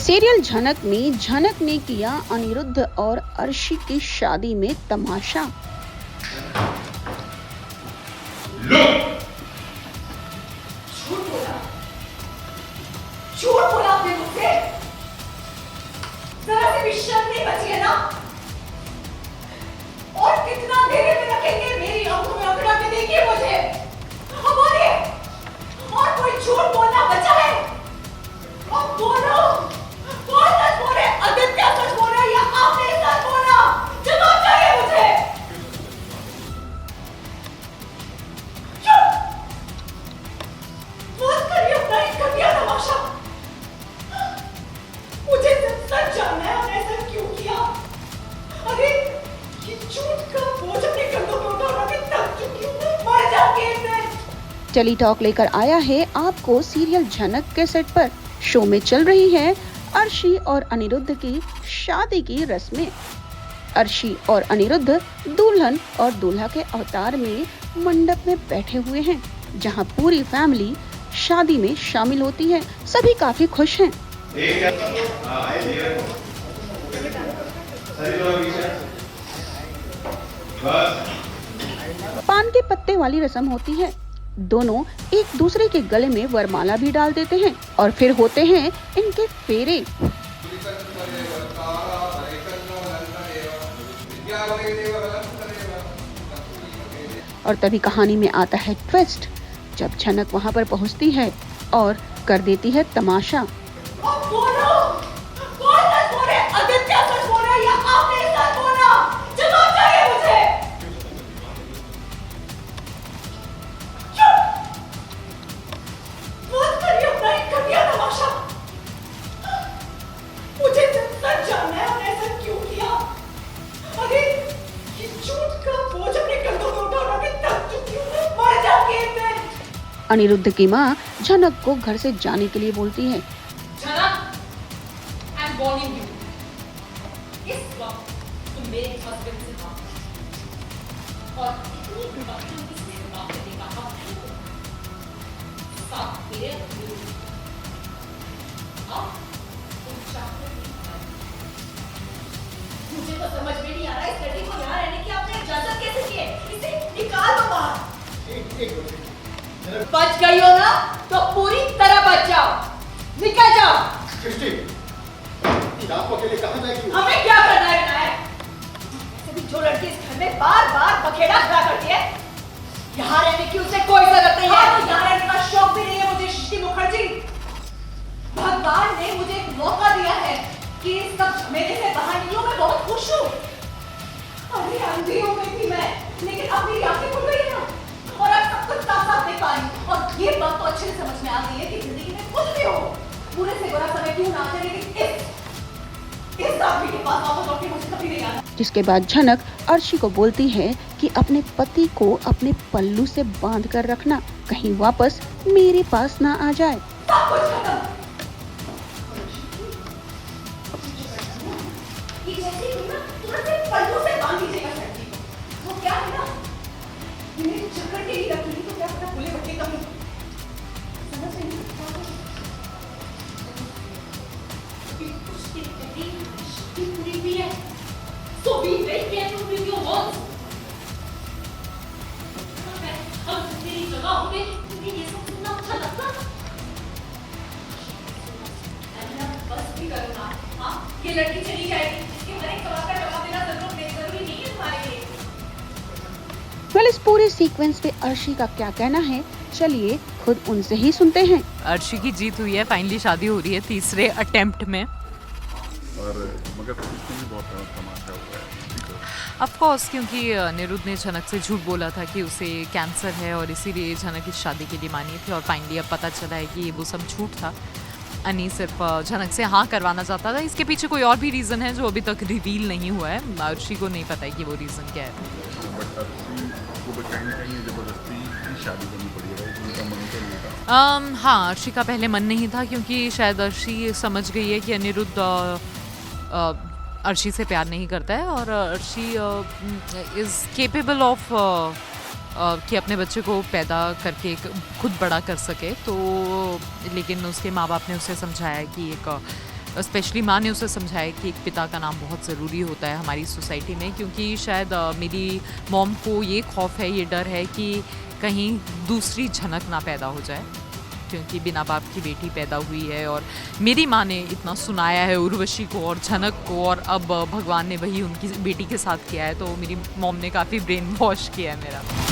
Serial झनक ने किया अनिरुद्ध और अर्शी की शादी में तमाशा। झूठ बोला आपने मुझसे, जरा से भी शर्म नहीं बची है ना? और कितना देर में रखेंगे? मेरी आंखों में अंधड़ा के देखिए मुझे, बोलिए, और कोई झूठ बोलना बचा है? अब बोलो, कौन सच बोल रहे? आदित्य सच बोल रहे या आपने सच बोला? जवाब चाहिए मुझे। मत करिए अपना एक घटिया तमाशा। मुझे सच जानना है आपने ऐसा क्यों किया। अरे ये झूठ का बोझ अपने कंधों पे उठा के थक चुकी हूँ, मर जाऊंगी एक दिन। टेली टॉक लेकर आया है आपको सीरियल झनक के सेट पर। शो में चल रही है अर्शी और अनिरुद्ध की शादी की रस्में। अर्शी और अनिरुद्ध दुल्हन और दूल्हा के अवतार में मंडप में बैठे हुए हैं, जहां पूरी फैमिली शादी में शामिल होती है। सभी काफी खुश हैं। पान के पत्ते वाली रस्म होती है। दोनों एक दूसरे के गले में वरमाला भी डाल देते हैं और फिर होते हैं इनके फेरे। और तभी कहानी में आता है ट्विस्ट, जब झनक वहां पर पहुंचती है और कर देती है तमाशा। अनिरुद्ध की माँ झनक को घर से जाने के लिए बोलती है। झनक, I'm warning you. इस वक्त तुम मेरे हस्बैंड से बात और इतनी बदतमीजी से बात करने का हक नहीं साथ मेरे अब तुम चाहते मुझे तो समझ में नहीं आ रहा इस लड़की को यहाँ रहने की आपने इजाजत कैसे दी है? इसे निकाल दो बाहर। बच गई हो ना तो पूरी तरह बच जाओ, निकल जाओ। क्रिस्टी, आपको अकेले कहाँ जाएगी? हमें क्या करना है विनायक? ऐसे भी जो लड़की इस घर में बार-बार बखेड़ा खड़ा करती है, यहाँ रहने की उसे कोई जरूरत नहीं है। यहाँ रहने का शौक भी नहीं है मुझे सृष्टि मुखर्जी। भगवान ने मुझे एक मौका दिया है कि इस सब झमेले से बाहर निकलूं। मैं बहुत खुश हूँ। अरे अंधी हो गई थी मैं, लेकिन अब मेरी आंखें खुल गई है ना, और अब सब कुछ साफ-साफ देख पा रही हूँ। और ये बात तो अच्छे से समझ में आ गई है कि जिंदगी में कुछ भी हो, बुरे से बुरा समय क्यों ना आते, लेकिन इस आदमी के पास वापस लौट के मुझे कभी नहीं आना। जिसके बाद झनक अर्शी को बोलती है कि अपने पति को अपने पल्लू से बांध कर रखना, कहीं वापस मेरे पास ना आ जाए। सब कुछ खत्म। ये जैसे तुम ना तुरंत से पल्लू से बांध दीजिएगा लड़की को। वो क्या है ना, मेरे चक्कर के लिए रखी तो क्या पता खुले बच्चे कम समझ नहीं सकता। उसके कभी की पूरी भी है, तो भी wait careful with your words. हम तेरी जगह होंगे, तुम्हें ये सब सुनना अच्छा लगता? बस भी करो ना। हाँ, ये लड़की चली जाएगी, इसके हर एक सवाल का जवाब देना जरूरी नहीं है तुम्हारे लिए। इस पूरे सीक्वेंस पे अर्शी का क्या कहना है, चलिए खुद उनसे ही सुनते हैं। अर्शी की जीत हुई है, फाइनली शादी हो रही है तीसरे अटेम्प्ट में। और मगर इसमें बहुत तमाशा हुआ है। ऑफ कोर्स, क्योंकि अनिरुद्ध ने झनक से झूठ बोला था कि उसे कैंसर है और इसीलिए झनक इस शादी के लिए मानी थी, और फाइनली अब पता चला है कि वो सब झूठ था। अनी सिर्फ झनक से हाँ करवाना चाहता था। इसके पीछे कोई और भी रीज़न है जो अभी तक रिवील नहीं हुआ है। अर्शी को नहीं पता है कि वो रीज़न क्या है। हाँ, अर्शी का पहले मन नहीं था, क्योंकि शायद अर्शी समझ गई है कि अनिरुद्ध अर्शी से प्यार नहीं करता है, और अर्शी इज़ केपेबल ऑफ कि अपने बच्चे को पैदा करके खुद बड़ा कर सके। तो लेकिन उसके माँ बाप ने उसे समझाया कि एक स्पेशली माँ ने उसे समझाया कि एक पिता का नाम बहुत ज़रूरी होता है हमारी सोसाइटी में, क्योंकि शायद मेरी मॉम को ये खौफ है, ये डर है कि कहीं दूसरी झनक ना पैदा हो जाए, क्योंकि बिना बाप की बेटी पैदा हुई है। और मेरी माँ ने इतना सुनाया है उर्वशी को और झनक को, और अब भगवान ने वही उनकी बेटी के साथ किया है, तो मेरी मॉम ने काफ़ी ब्रेन वॉश किया है मेरा।